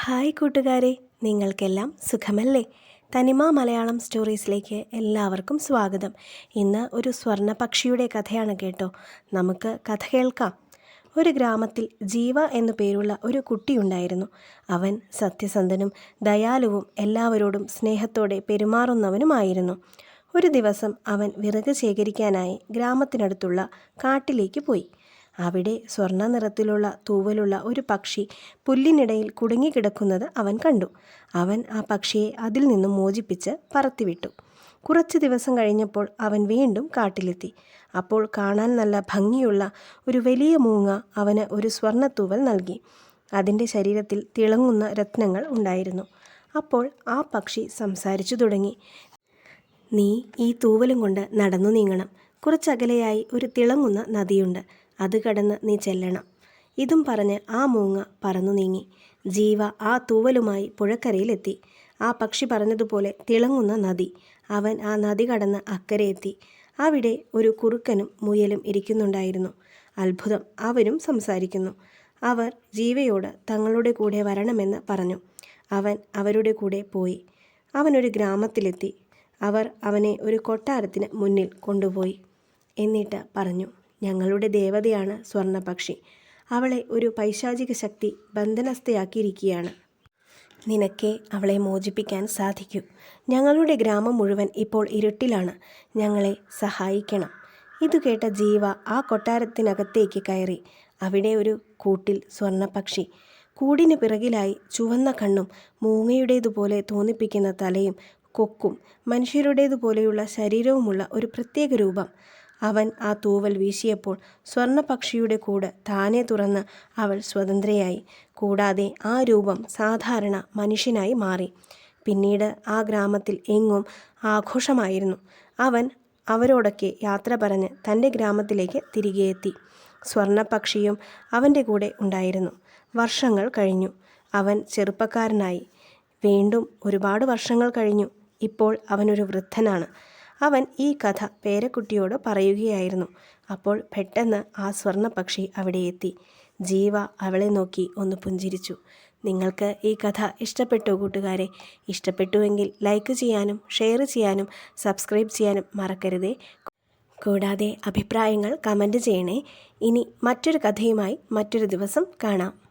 Hi കൂട്ടുകാരെ, നിങ്ങൾക്കെല്ലാം സുഖമല്ലേ? തനിമ മലയാളം സ്റ്റോറീസിലേക്ക് എല്ലാവർക്കും സ്വാഗതം. ഇന്ന് ഒരു സ്വർണ്ണ പക്ഷിയുടെ കഥയാണ് കേട്ടോ. നമുക്ക് കഥ കേൾക്കാം. ഒരു ഗ്രാമത്തിൽ ജീവ എന്നു പേരുള്ള ഒരു കുട്ടിയുണ്ടായിരുന്നു. അവൻ സത്യസന്ധനും ദയാലുവും എല്ലാവരോടും സ്നേഹത്തോടെ പെരുമാറുന്നവനുമായിരുന്നു. ഒരു ദിവസം അവൻ വിറക് ശേഖരിക്കാനായി ഗ്രാമത്തിനടുത്തുള്ള കാട്ടിലേക്ക് പോയി. അവിടെ സ്വർണ്ണ നിറത്തിലുള്ള തൂവലുള്ള ഒരു പക്ഷി പുല്ലിനിടയിൽ കുടുങ്ങിക്കിടക്കുന്നത് അവൻ കണ്ടു. അവൻ ആ പക്ഷിയെ അതിൽ നിന്നും മോചിപ്പിച്ച് പറത്തിവിട്ടു. കുറച്ച് ദിവസം കഴിഞ്ഞപ്പോൾ അവൻ വീണ്ടും കാട്ടിലെത്തി. അപ്പോൾ കാണാൻ നല്ല ഭംഗിയുള്ള ഒരു വലിയ മൂങ്ങ അവന് ഒരു സ്വർണ്ണത്തൂവൽ നൽകി. അതിൻ്റെ ശരീരത്തിൽ തിളങ്ങുന്ന രത്നങ്ങൾ ഉണ്ടായിരുന്നു. അപ്പോൾ ആ പക്ഷി സംസാരിച്ചു തുടങ്ങി. "നീ ഈ തൂവലും കൊണ്ട് നടന്നു നീങ്ങണം. കുറച്ചകലെയായി ഒരു തിളങ്ങുന്ന നദിയുണ്ട്. അത് കടന്ന് നീ ചെല്ലണം." ഇതും പറഞ്ഞ് ആ മൂങ്ങ പറന്നു നീങ്ങി. ജീവ ആ തൂവലുമായി പുഴക്കരയിലെത്തി. ആ പക്ഷി പറഞ്ഞതുപോലെ തിളങ്ങുന്ന നദി. അവൻ ആ നദി കടന്ന് അക്കരെ എത്തി. അവിടെ ഒരു കുറുക്കനും മുയലും ഇരിക്കുന്നുണ്ടായിരുന്നു. അത്ഭുതം, അവരും സംസാരിക്കുന്നു. അവർ ജീവയോട് തങ്ങളുടെ കൂടെ വരണമെന്ന് പറഞ്ഞു. അവൻ അവരുടെ കൂടെ പോയി. അവനൊരു ഗ്രാമത്തിലെത്തി. അവർ അവനെ ഒരു കൊട്ടാരത്തിന് മുന്നിൽ കൊണ്ടുപോയി. എന്നിട്ട് പറഞ്ഞു, "ഞങ്ങളുടെ ദേവതയാണ് സ്വർണ്ണപക്ഷി. അവളെ ഒരു പൈശാചിക ശക്തി ബന്ധനസ്ഥയാക്കിയിരിക്കുകയാണ്. നിനക്കേ അവളെ മോചിപ്പിക്കാൻ സാധിക്കൂ. ഞങ്ങളുടെ ഗ്രാമം മുഴുവൻ ഇപ്പോൾ ഇരുട്ടിലാണ്. ഞങ്ങളെ സഹായിക്കണം." ഇതു കേട്ട ജീവ ആ കൊട്ടാരത്തിനകത്തേക്ക് കയറി. അവിടെ ഒരു കൂട്ടിൽ സ്വർണ്ണപക്ഷി. കൂടിന് പിറകിലായി ചുവന്ന കണ്ണും മൂങ്ങയുടേതുപോലെ തോന്നിപ്പിക്കുന്ന തലയും കൊക്കും മനുഷ്യരുടേതുപോലെയുള്ള ശരീരവുമുള്ള ഒരു പ്രത്യേക രൂപം. അവൻ ആ തൂവൽ വീശിയപ്പോൾ സ്വർണ്ണപക്ഷിയുടെ കൂട് താനെ തുറന്ന് അവൾ സ്വതന്ത്രയായി. കൂടാതെ ആ രൂപം സാധാരണ മനുഷ്യനായി മാറി. പിന്നീട് ആ ഗ്രാമത്തിൽ എങ്ങും ആഘോഷമായിരുന്നു. അവൻ അവരോടൊക്കെ യാത്ര പറഞ്ഞ് തൻ്റെ ഗ്രാമത്തിലേക്ക് തിരികെ എത്തി. സ്വർണ്ണപക്ഷിയും അവൻ്റെ കൂടെ ഉണ്ടായിരുന്നു. വർഷങ്ങൾ കഴിഞ്ഞു. അവൻ ചെറുപ്പക്കാരനായി. വീണ്ടും ഒരുപാട് വർഷങ്ങൾ കഴിഞ്ഞു. ഇപ്പോൾ അവനൊരു വൃദ്ധനാണ്. അവൻ ഈ കഥ പേരക്കുട്ടിയോട് പറയുകയായിരുന്നു. അപ്പോൾ പെട്ടെന്ന് ആ സ്വർണ്ണപക്ഷി അവിടെ എത്തി. ജീവ അവളെ നോക്കി ഒന്ന് പുഞ്ചിരിച്ചു. നിങ്ങൾക്ക് ഈ കഥ ഇഷ്ടപ്പെട്ടോ കൂട്ടുകാരെ? ഇഷ്ടപ്പെട്ടുവെങ്കിൽ ലൈക്ക് ചെയ്യാനും ഷെയർ ചെയ്യാനും സബ്സ്ക്രൈബ് ചെയ്യാനും മറക്കരുതേ. കൂടാതെ അഭിപ്രായങ്ങൾ കമൻറ്റ് ചെയ്യണേ. ഇനി മറ്റൊരു കഥയുമായി മറ്റൊരു ദിവസം കാണാം.